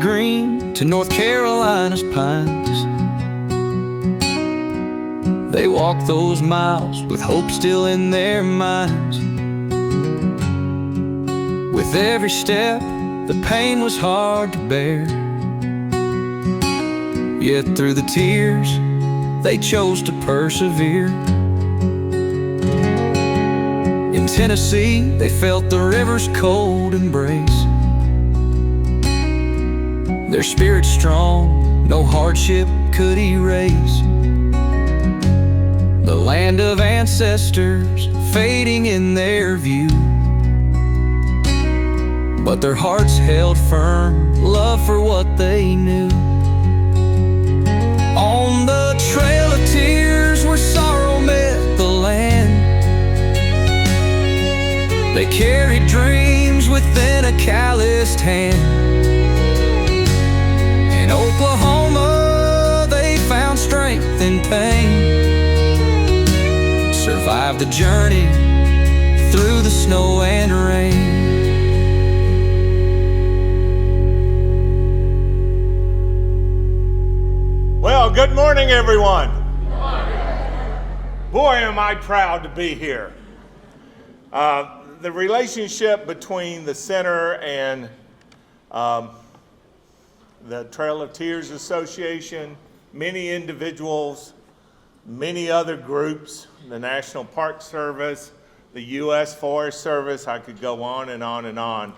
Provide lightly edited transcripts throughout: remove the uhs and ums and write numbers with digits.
green to North Carolina's pines. They walked those miles with hope still in their minds. With every step, the pain was hard to bear. Yet through the tears, they chose to persevere. In Tennessee, they felt the river's cold embrace. Their spirit strong, no hardship could erase. The land of ancestors fading in their view, but their hearts held firm, love for what they knew. On the trail of tears where sorrow met the land, they carried dreams within a calloused hand. In Oklahoma, they found strength in pain, survived the journey through the snow and rain. Well, good morning, everyone. Good morning. Boy, am I proud to be here. The relationship between the center and the Trail of Tears Association, many individuals, many other groups, the National Park Service, the U.S. Forest Service, I could go on and on and on.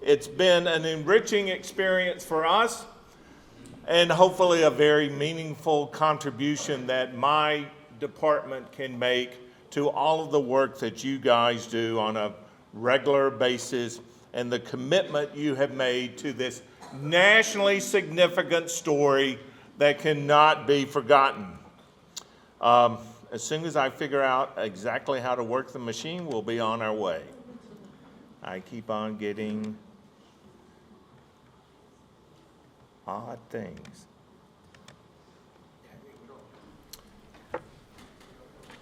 It's been an enriching experience for us, and hopefully a very meaningful contribution that my department can make to all of the work that you guys do on a regular basis and the commitment you have made to this nationally significant story that cannot be forgotten. As soon as I figure out exactly how to work the machine, we'll be on our way. I keep on getting odd things. Okay.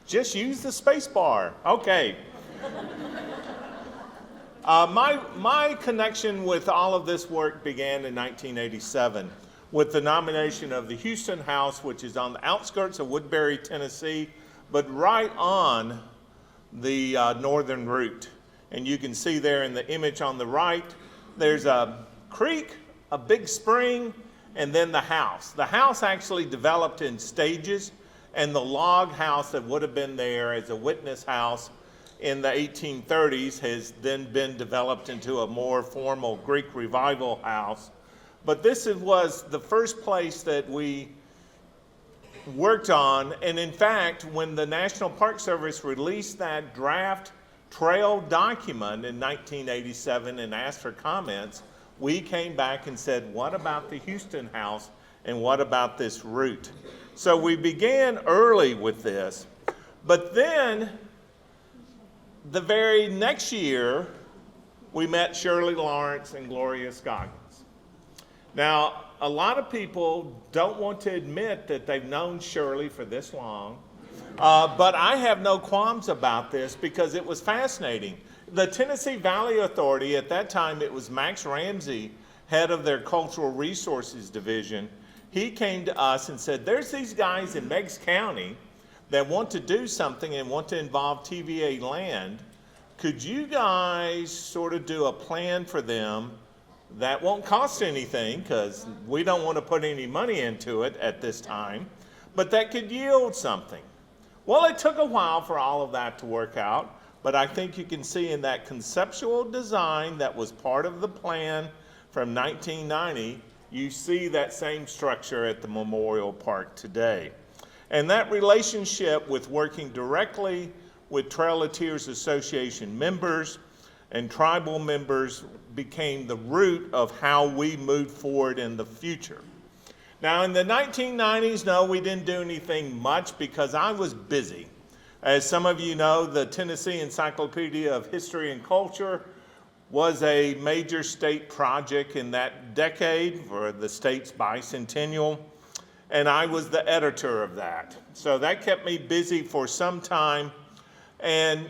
Just use the space bar. Okay. My connection with all of this work began in 1987 with the nomination of the Houston House, which is on the outskirts of Woodbury, Tennessee, but right on the northern route. And you can see there in the image on the right, there's a creek, a big spring, and then the house. The house actually developed in stages, and the log house that would have been there as a witness house in the 1830s has then been developed into a more formal Greek revival house. But this was the first place that we worked on, and in fact, when the National Park Service released that draft trail document in 1987 and asked for comments, we came back and said, what about the Houston House and what about this route? So we began early with this, but then the very next year, we met Shirley Lawrence and Gloria Scoggins. Now, a lot of people don't want to admit that they've known Shirley for this long, but I have no qualms about this because it was fascinating. The Tennessee Valley Authority, at that time it was Max Ramsey, head of their Cultural Resources Division. He came to us and said, there's these guys in Meigs County that want to do something and want to involve TVA land. Could you guys sort of do a plan for them that won't cost anything, because we don't want to put any money into it at this time, but that could yield something? Well, it took a while for all of that to work out, but I think you can see in that conceptual design that was part of the plan from 1990, you see that same structure at the Memorial Park today. And that relationship with working directly with Trail of Tears Association members and tribal members became the root of how we moved forward in the future. Now in the 1990s, no, we didn't do anything much because I was busy. As some of you know, the Tennessee Encyclopedia of History and Culture was a major state project in that decade for the state's bicentennial, and I was the editor of that. So that kept me busy for some time, and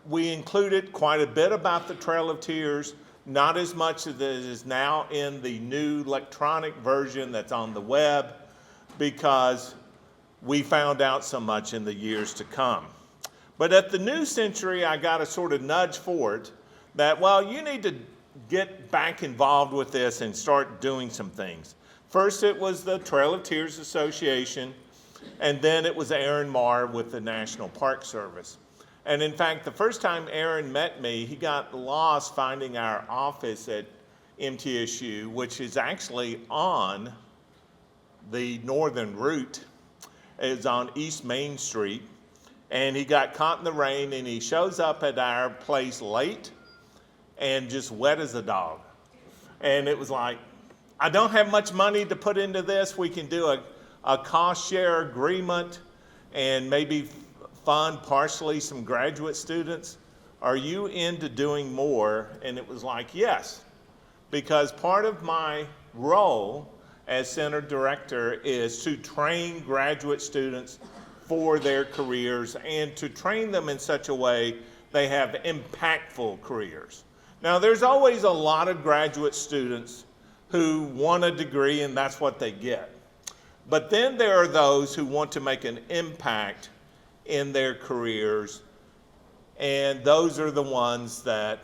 we included quite a bit about the Trail of Tears, not as much as it is now in the new electronic version that's on the web, because we found out so much in the years to come. But at the new century, I got a sort of nudge for it that, well, you need to get back involved with this and start doing some things. First, it was the Trail of Tears Association, and then it was Aaron Marr with the National Park Service. And in fact, the first time Aaron met me, he got lost finding our office at MTSU, which is actually on the northern route. It's on East Main Street. And he got caught in the rain, and he shows up at our place late and just wet as a dog. And it was like, I don't have much money to put into this. We can do a cost share agreement and maybe fund partially some graduate students. Are you into doing more? And it was like, yes, because part of my role as center director is to train graduate students for their careers and to train them in such a way they have impactful careers. Now, there's always a lot of graduate students who want a degree and that's what they get. But then there are those who want to make an impact in their careers, and those are the ones that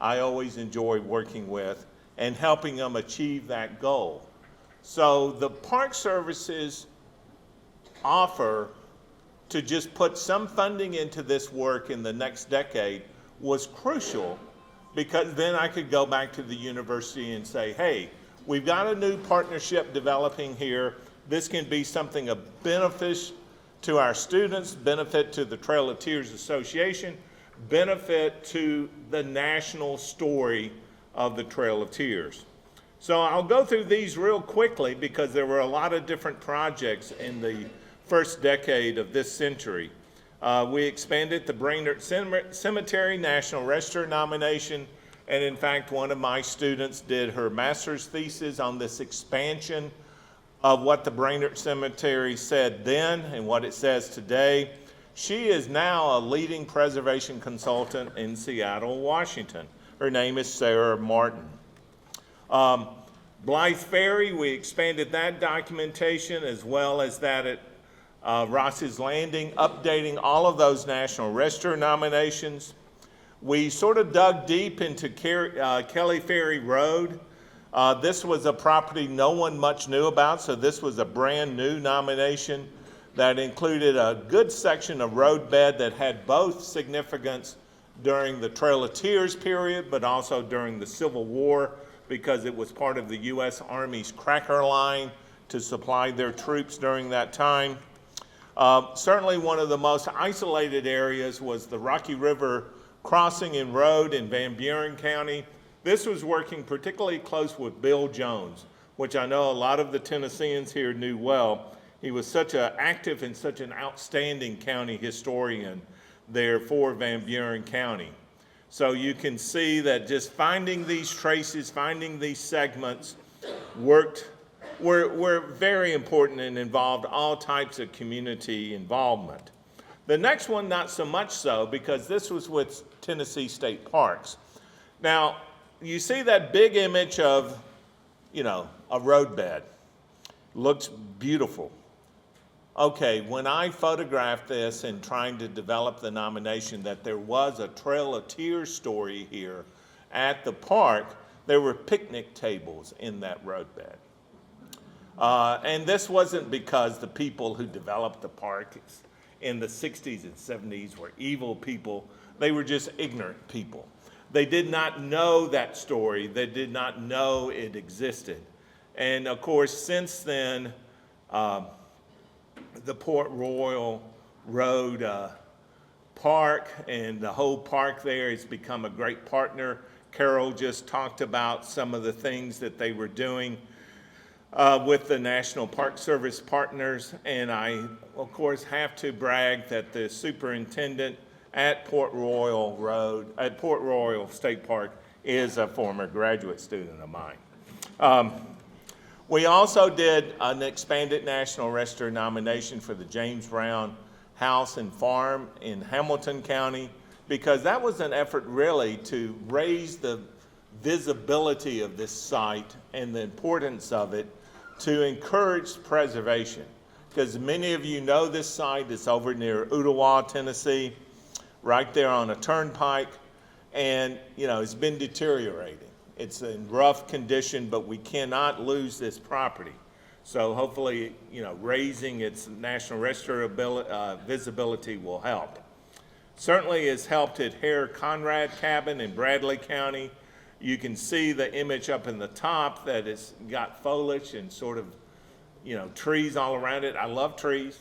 I always enjoy working with and helping them achieve that goal. So the Park Services offer to just put some funding into this work in the next decade was crucial, because then I could go back to the university and say, hey, we've got a new partnership developing here. This can be something of benefit to our students, benefit to the Trail of Tears Association, benefit to the national story of the Trail of Tears. So I'll go through these real quickly because there were a lot of different projects in the first decade of this century. We expanded the Brainerd Cemetery National Register nomination, and in fact, one of my students did her master's thesis on this expansion of what the Brainerd Cemetery said then and what it says today. She is now a leading preservation consultant in Seattle, Washington. Her name is Sarah Martin. Blythe Ferry, we expanded that documentation as well as that at Ross's Landing, updating all of those National Register nominations. We sort of dug deep into Kelly Ferry Road. This was a property no one much knew about, so this was a brand new nomination that included a good section of roadbed that had both significance during the Trail of Tears period, but also during the Civil War, because it was part of the U.S. Army's cracker line to supply their troops during that time. Certainly one of the most isolated areas was the Rocky River Crossing and Road in Van Buren County. This was working particularly close with Bill Jones, which I know a lot of the Tennesseans here knew well. He was such an active and such an outstanding county historian there for Van Buren County. So you can see that just finding these traces, finding these segments were very important and involved all types of community involvement. The next one, not so much so, because this was with Tennessee State Parks. Now, you see that big image of, a roadbed. Looks beautiful. Okay, when I photographed this and trying to develop the nomination that there was a Trail of Tears story here at the park, there were picnic tables in that roadbed. And this wasn't because the people who developed the park in the 60s and 70s were evil people. They were just ignorant people. They did not know that story. They did not know it existed. And of course, since then, the Port Royal Road Park and the whole park there has become a great partner. Carroll just talked about some of the things that they were doing with the National Park Service partners, and I, of course, have to brag that the superintendent at Port Royal State Park is a former graduate student of mine. We also did an expanded National Register nomination for the James Brown House and Farm in Hamilton County, because that was an effort really to raise the visibility of this site and the importance of it to encourage preservation. Because many of you know this site. It's over near Ottawa, Tennessee, right there on a turnpike. And, you know, it's been deteriorating. It's in rough condition, but we cannot lose this property. So hopefully, you know, raising its national register visibility will help. Certainly it's helped at Hare Conrad Cabin in Bradley County. You can see the image up in the top that it's got foliage and sort of, you know, trees all around it. I love trees,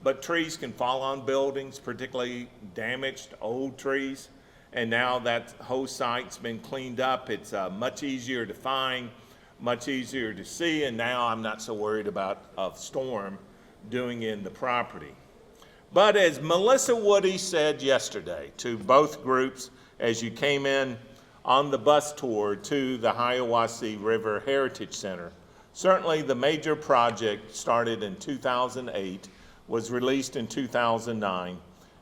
but trees can fall on buildings, particularly damaged old trees. And now that whole site's been cleaned up. It's much easier to find, much easier to see, and now I'm not so worried about a storm doing in the property. But as Melissa Woody said yesterday to both groups as you came in on the bus tour to the Hiawassee River Heritage Center, certainly the major project started in 2008, was released in 2009,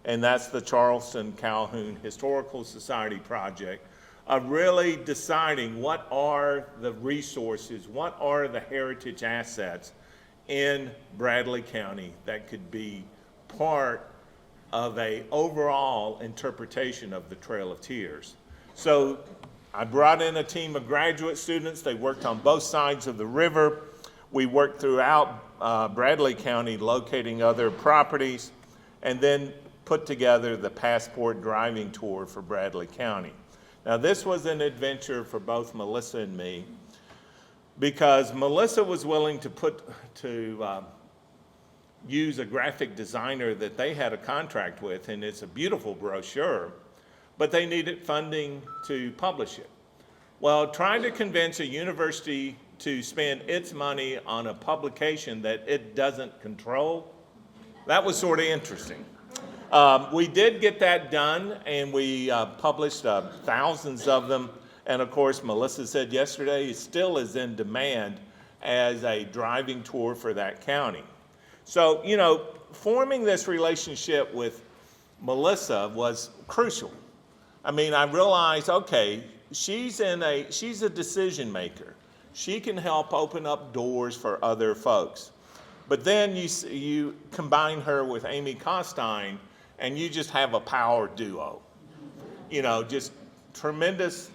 and that's the Charleston Calhoun Historical Society project of really deciding what are the resources, what are the heritage assets in Bradley County that could be part of a overall interpretation of the Trail of Tears. So I brought in a team of graduate students. They worked on both sides of the river. We worked throughout Bradley County locating other properties, and then put together the passport driving tour for Bradley County. Now this was an adventure for both Melissa and me, because Melissa was willing to use a graphic designer that they had a contract with, and it's a beautiful brochure, but they needed funding to publish it. Well, trying to convince a university to spend its money on a publication that it doesn't control, that was sort of interesting. We did get that done, and we published thousands of them. And of course, Melissa said yesterday, it still is in demand as a driving tour for that county. So, you know, forming this relationship with Melissa was crucial. I mean, I realized, okay, she's a decision maker. She can help open up doors for other folks. But then you combine her with Amy Costine, and you just have a power duo. You know, just tremendous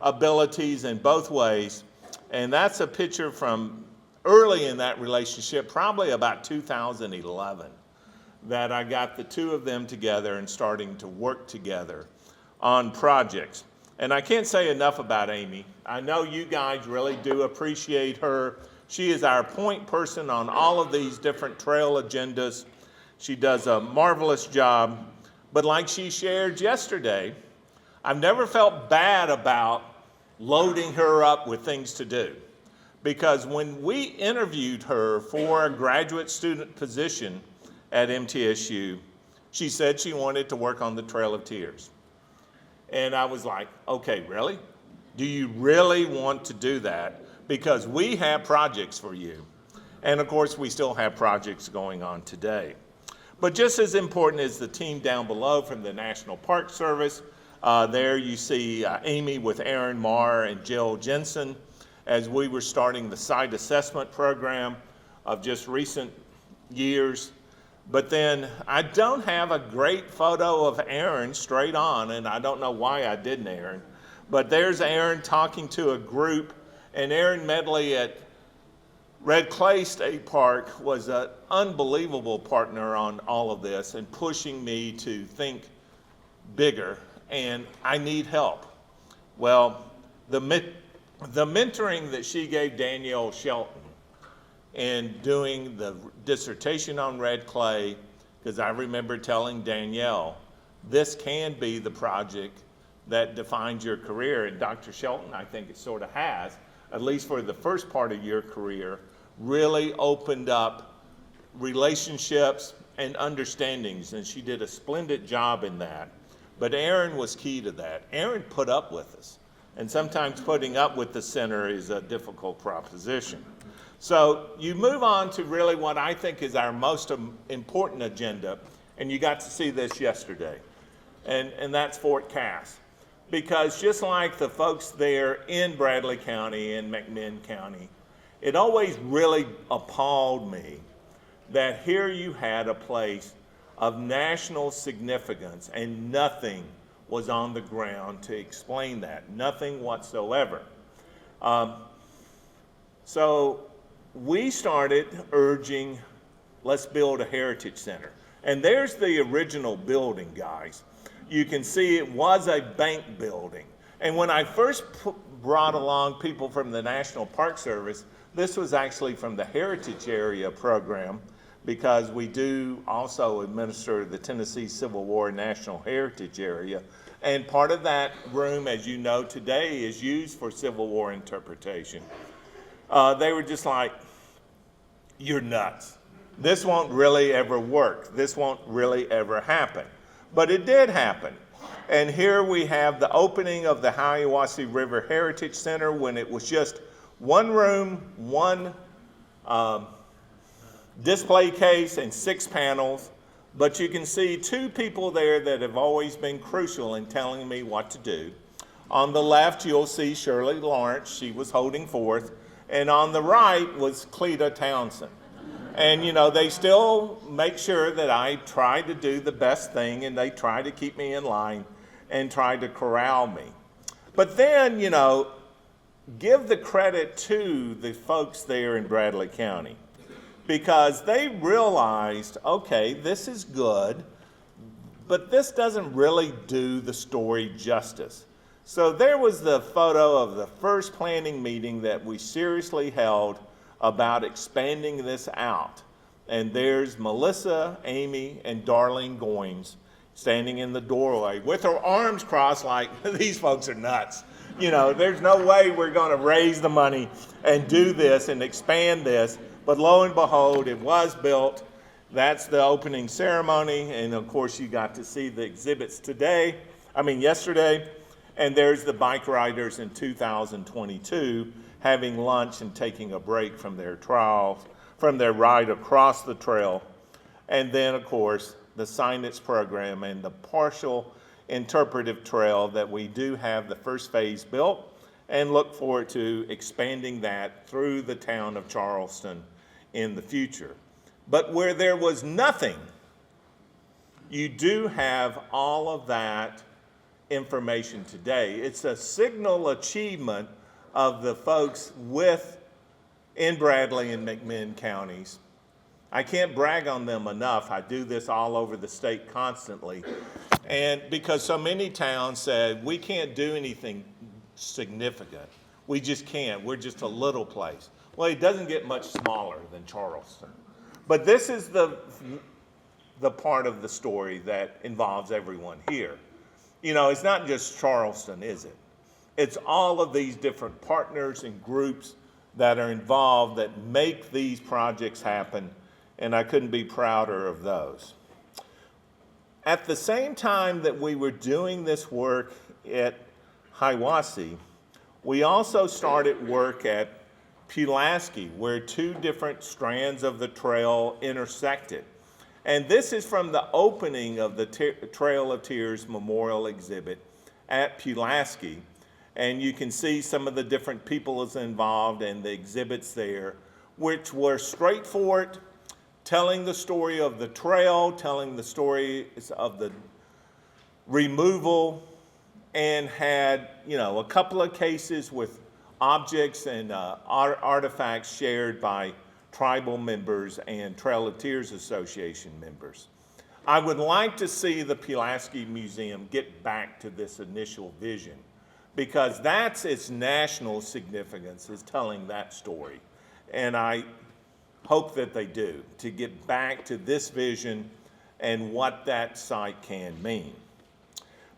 abilities in both ways. And that's a picture from early in that relationship, probably about 2011, that I got the two of them together and starting to work together on projects. And I can't say enough about Amy. I know you guys really do appreciate her. She is our point person on all of these different trail agendas. She does a marvelous job. But like she shared yesterday, I've never felt bad about loading her up with things to do. Because when we interviewed her for a graduate student position at MTSU, she said she wanted to work on the Trail of Tears. And I was like, okay, really? Do you really want to do that? Because we have projects for you. And of course, we still have projects going on today. But just as important is the team down below from the National Park Service. There you see Amy with Aaron Marr and Jill Jensen as we were starting the site assessment program of just recent years. But then I don't have a great photo of Aaron straight on, and I don't know why I didn't, Aaron. But there's Aaron talking to a group, and Aaron Medley at Red Clay State Park was an unbelievable partner on all of this and pushing me to think bigger, and I need help. Well, the mentoring that she gave Danielle Shelton in doing the dissertation on red clay, because I remember telling Danielle, this can be the project that defines your career, and Dr. Shelton, I think it sort of has, at least for the first part of your career, really opened up relationships and understandings, and she did a splendid job in that. But Aaron was key to that. Aaron put up with us, and sometimes putting up with the center is a difficult proposition. So you move on to really what I think is our most important agenda, and you got to see this yesterday, and that's Fort Cass. because just like the folks there in Bradley County and McMinn County, it always really appalled me that here you had a place of national significance and nothing was on the ground to explain that, nothing whatsoever. So we started urging, let's build a heritage center. And there's the original building, guys. You can see it was a bank building. And when I first brought along people from the National Park Service, this was actually from the Heritage Area program, because we do also administer the Tennessee Civil War National Heritage Area. And part of that room, as you know today, is used for Civil War interpretation. They were just like, you're nuts. This won't really ever work. This won't really ever happen. But it did happen. And here we have the opening of the Hiawassee River Heritage Center when it was just one room, one display case, and 6 panels. But you can see 2 people there that have always been crucial in telling me what to do. On the left, you'll see Shirley Lawrence. She was holding forth. And on the right was Cleta Townsend. And, you know, they still make sure that I try to do the best thing, and they try to keep me in line and try to corral me. But then, you know, give the credit to the folks there in Bradley County, because they realized, okay, this is good, but this doesn't really do the story justice. So there was the photo of the first planning meeting that we seriously held about expanding this out. And there's Melissa, Amy, and Darlene Goins standing in the doorway with her arms crossed like, these folks are nuts. You know, there's no way we're going to raise the money and do this and expand this. But lo and behold, it was built. That's the opening ceremony. And of course, you got to see the exhibits yesterday. And there's the bike riders in 2022 having lunch and taking a break from their ride across the trail. And then, of course, the signage program and the partial interpretive trail that we do have the first phase built, and look forward to expanding that through the town of Charleston in the future. But where there was nothing, you do have all of that information today. It's a signal achievement of the folks in Bradley and McMinn counties. I can't brag on them enough. I do this all over the state constantly. And because so many towns said, we can't do anything significant. We just can't. We're just a little place. Well, it doesn't get much smaller than Charleston. But this is the part of the story that involves everyone here. You know, it's not just Charleston, is it? It's all of these different partners and groups that are involved that make these projects happen, and I couldn't be prouder of those. At the same time that we were doing this work at Hiawassee, we also started work at Pulaski, where 2 different strands of the trail intersected. And this is from the opening of the Trail of Tears Memorial exhibit at Pulaski. And you can see some of the different people that's involved and the exhibits there, which were straightforward, telling the story of the trail, telling the story of the removal, and had, you know, a couple of cases with objects and artifacts shared by tribal members and Trail of Tears Association members. I would like to see the Pulaski Museum get back to this initial vision, because that's its national significance, is telling that story. And I hope that they do, to get back to this vision and what that site can mean.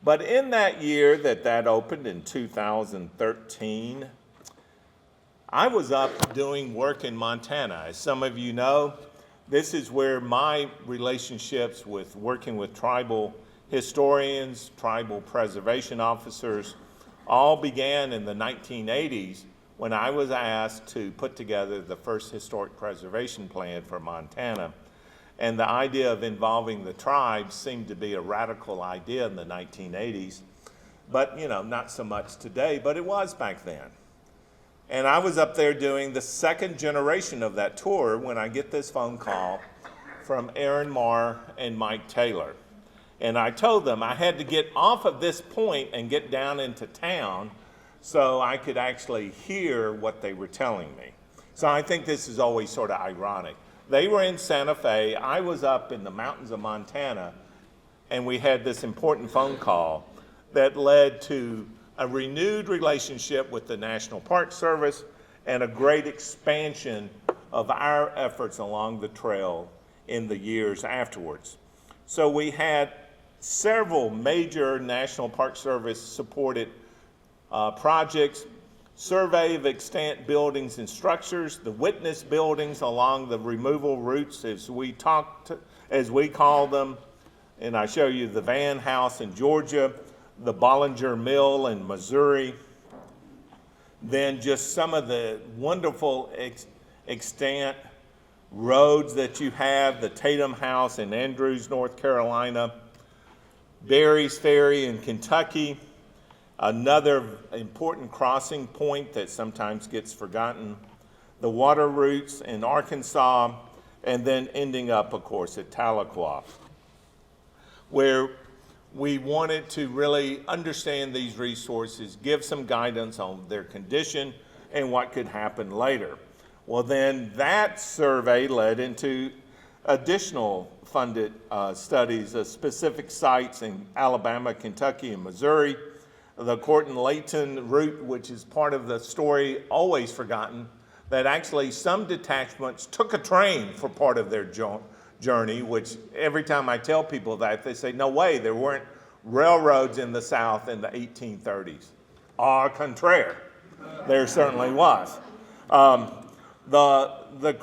But in that year that opened in 2013, I was up doing work in Montana. As some of you know, this is where my relationships with working with tribal historians, tribal preservation officers, all began in the 1980s when I was asked to put together the first historic preservation plan for Montana. And the idea of involving the tribes seemed to be a radical idea in the 1980s. but not so much today, but it was back then. And I was up there doing the second generation of that tour when I get this phone call from Aaron Marr and Mike Taylor. And I told them I had to get off of this point and get down into town so I could actually hear what they were telling me. So I think this is always sort of ironic. They were in Santa Fe, I was up in the mountains of Montana, and we had this important phone call that led to a renewed relationship with the National Park Service and a great expansion of our efforts along the trail in the years afterwards. So we had several major National Park Service supported projects, survey of extant buildings and structures, the witness buildings along the removal routes as we call them, and I show you the Van House in Georgia, the Bollinger Mill in Missouri, then just some of the wonderful extant roads that you have, the Tatum House in Andrews, North Carolina, Berry's Ferry in Kentucky, another important crossing point that sometimes gets forgotten, the water routes in Arkansas, and then ending up, of course, at Tahlequah, where we wanted to really understand these resources, give some guidance on their condition and what could happen later. Well, then that survey led into additional funded studies of specific sites in Alabama, Kentucky, and Missouri. The Corton-Layton route, which is part of the story always forgotten, that actually some detachments took a train for part of their journey, which every time I tell people that, they say, no way, there weren't railroads in the South in the 1830s. Au contraire, there certainly was. The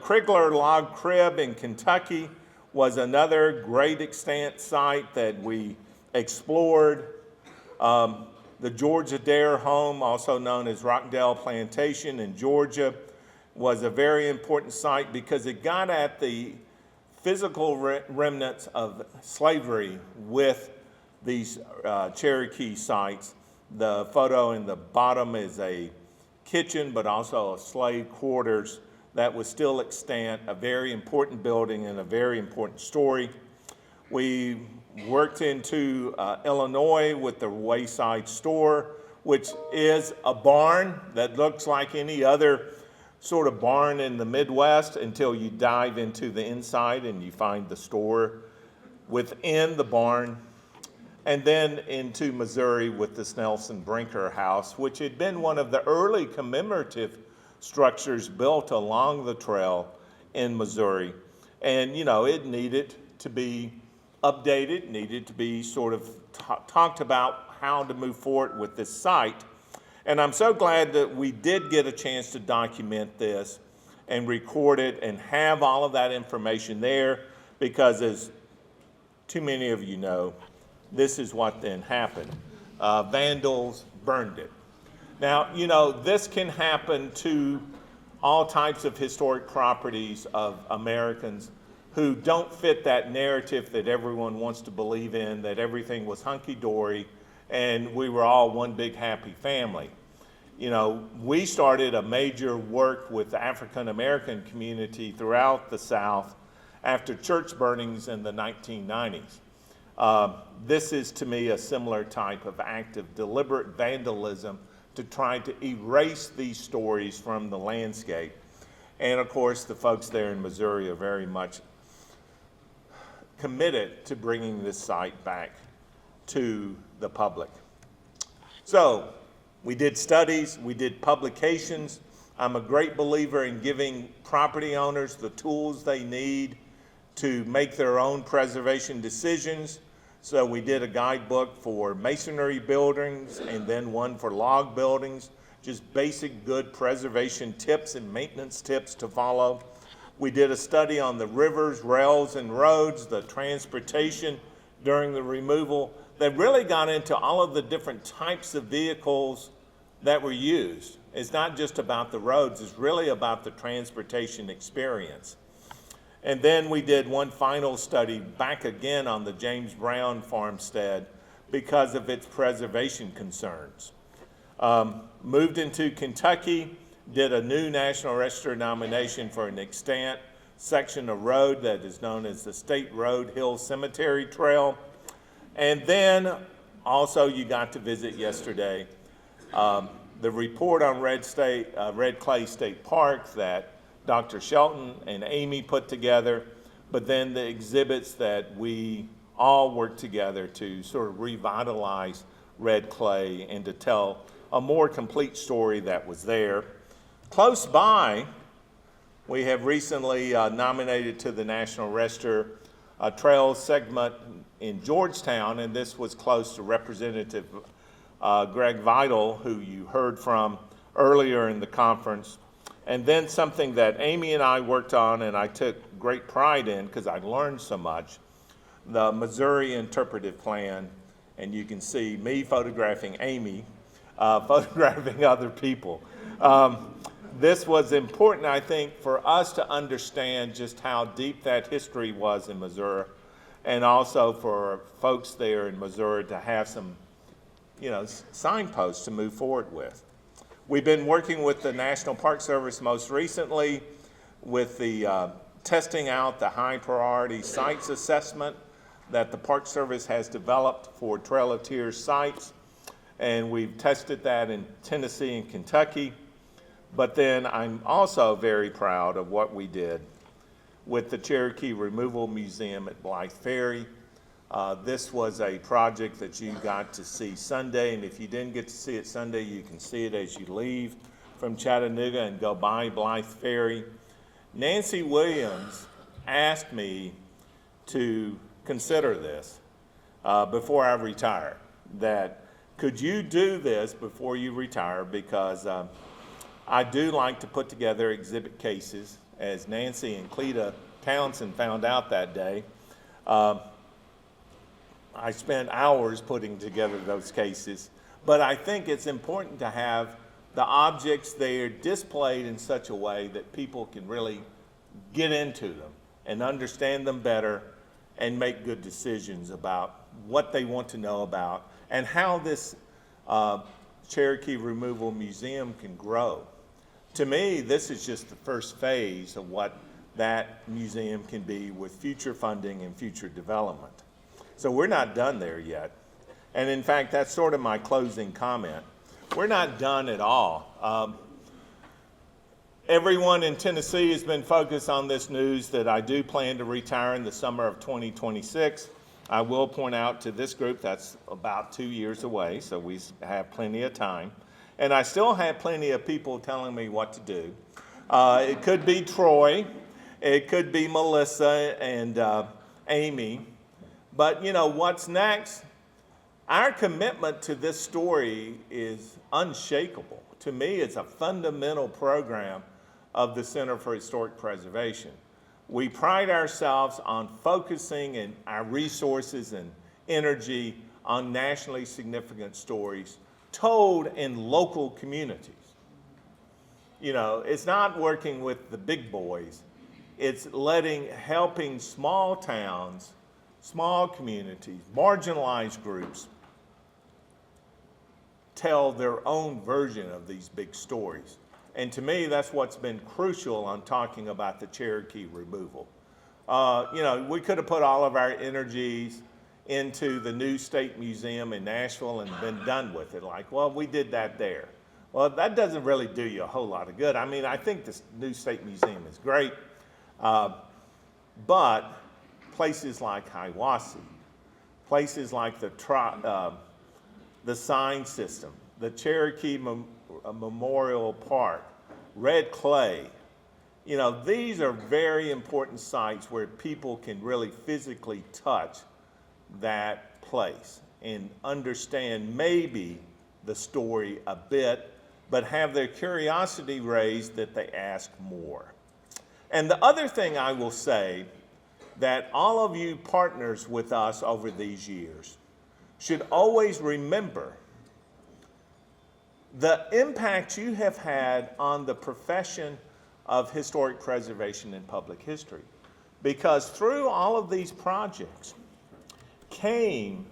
Krigler Log Crib in Kentucky was another great extant site that we explored. The Georgia Dare home, also known as Rockdale Plantation in Georgia, was a very important site because it got at the physical remnants of slavery with these Cherokee sites. The photo in the bottom is a kitchen, but also a slave quarters that was still extant, a very important building and a very important story. We worked into Illinois with the Wayside Store, which is a barn that looks like any other sort of barn in the Midwest until you dive into the inside and you find the store within the barn. And then into Missouri with the Snelson Brinker House, which had been one of the early commemorative structures built along the trail in Missouri. And, it needed to be updated, needed to be sort of talked about how to move forward with this site. And I'm so glad that we did get a chance to document this and record it and have all of that information there, because as too many of you know, this is what then happened. Vandals burned it. Now, this can happen to all types of historic properties of Americans who don't fit that narrative that everyone wants to believe in, that everything was hunky-dory and we were all one big happy family. We started a major work with the African American community throughout the South after church burnings in the 1990s. This is, to me, a similar type of act of deliberate vandalism to try to erase these stories from the landscape. And of course, the folks there in Missouri are very much committed to bringing this site back to the public. So we did studies, we did publications. I'm a great believer in giving property owners the tools they need to make their own preservation decisions. So we did a guidebook for masonry buildings and then one for log buildings, just basic good preservation tips and maintenance tips to follow. We did a study on the rivers, rails, and roads, the transportation during the removal, that really got into all of the different types of vehicles that were used. It's not just about the roads, it's really about the transportation experience. And then we did one final study back again on the James Brown farmstead, because of its preservation concerns. Moved into Kentucky, did a new National Register nomination for an extant section of road that is known as the State Road Hill Cemetery Trail. And then also you got to visit yesterday the report on Red Clay State Park that Dr. Shelton and Amy put together, but then the exhibits that we all worked together to sort of revitalize Red Clay and to tell a more complete story that was there. Close by, we have recently nominated to the National Register a trail segment in Georgetown, and this was close to Representative Greg Vital, who you heard from earlier in the conference. And then something that Amy and I worked on and I took great pride in because I learned so much, the Missouri Interpretive Plan. And you can see me photographing Amy, photographing other people. This was important, I think, for us to understand just how deep that history was in Missouri, and also for folks there in Missouri to have some, signposts to move forward with. We've been working with the National Park Service most recently with the testing out the high priority sites assessment that the Park Service has developed for Trail of Tears sites. And we've tested that in Tennessee and Kentucky. But then I'm also very proud of what we did with the Cherokee Removal Museum at Blythe Ferry. This was a project that you got to see Sunday, and if you didn't get to see it Sunday, you can see it as you leave from Chattanooga and go by Blythe Ferry. Nancy Williams asked me to consider this before I retire, that could you do this before you retire, because I do like to put together exhibit cases, as Nancy and Cleta Townsend found out that day. I spent hours putting together those cases, but I think it's important to have the objects there displayed in such a way that people can really get into them and understand them better and make good decisions about what they want to know about and how this Cherokee Removal Museum can grow. To me, this is just the first phase of what that museum can be with future funding and future development. So we're not done there yet. And in fact, that's sort of my closing comment. We're not done at all. Everyone in Tennessee has been focused on this news that I do plan to retire in the summer of 2026. I will point out to this group that's about 2 years away, so we have plenty of time. And I still have plenty of people telling me what to do. It could be Troy, it could be Melissa and Amy. But what's next? Our commitment to this story is unshakable. To me, it's a fundamental program of the Center for Historic Preservation. We pride ourselves on focusing in our resources and energy on nationally significant stories told in local communities. It's not working with the big boys. It's helping small towns, small communities, marginalized groups tell their own version of these big stories. And to me, that's what's been crucial on talking about the Cherokee removal. We could have put all of our energies into the new state museum in Nashville and been done with it. Like, well, we did that there. Well, that doesn't really do you a whole lot of good. I mean, I think this new state museum is great, but places like Hiwassee, places like the sign system, the Cherokee Memorial Park, Red Clay, these are very important sites where people can really physically touch that place and understand maybe the story a bit, but have their curiosity raised that they ask more. And the other thing I will say, that all of you partners with us over these years should always remember the impact you have had on the profession of historic preservation and public history. Because through all of these projects came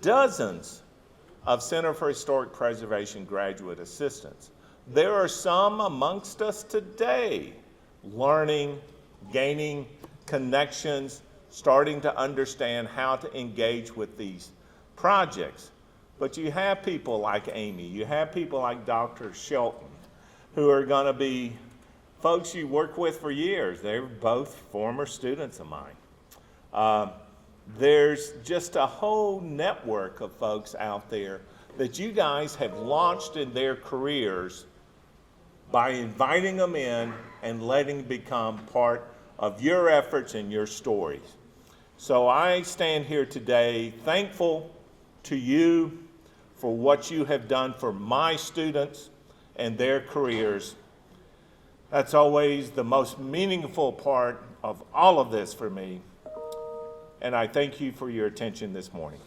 dozens of Center for Historic Preservation graduate assistants. There are some amongst us today learning, gaining connections, starting to understand how to engage with these projects. But you have people like Amy, you have people like Dr. Shelton, who are going to be folks you work with for years. They're both former students of mine. There's just a whole network of folks out there that you guys have launched in their careers by inviting them in and letting them become part of your efforts and your stories. So I stand here today thankful to you for what you have done for my students and their careers. That's always the most meaningful part of all of this for me. And I thank you for your attention this morning.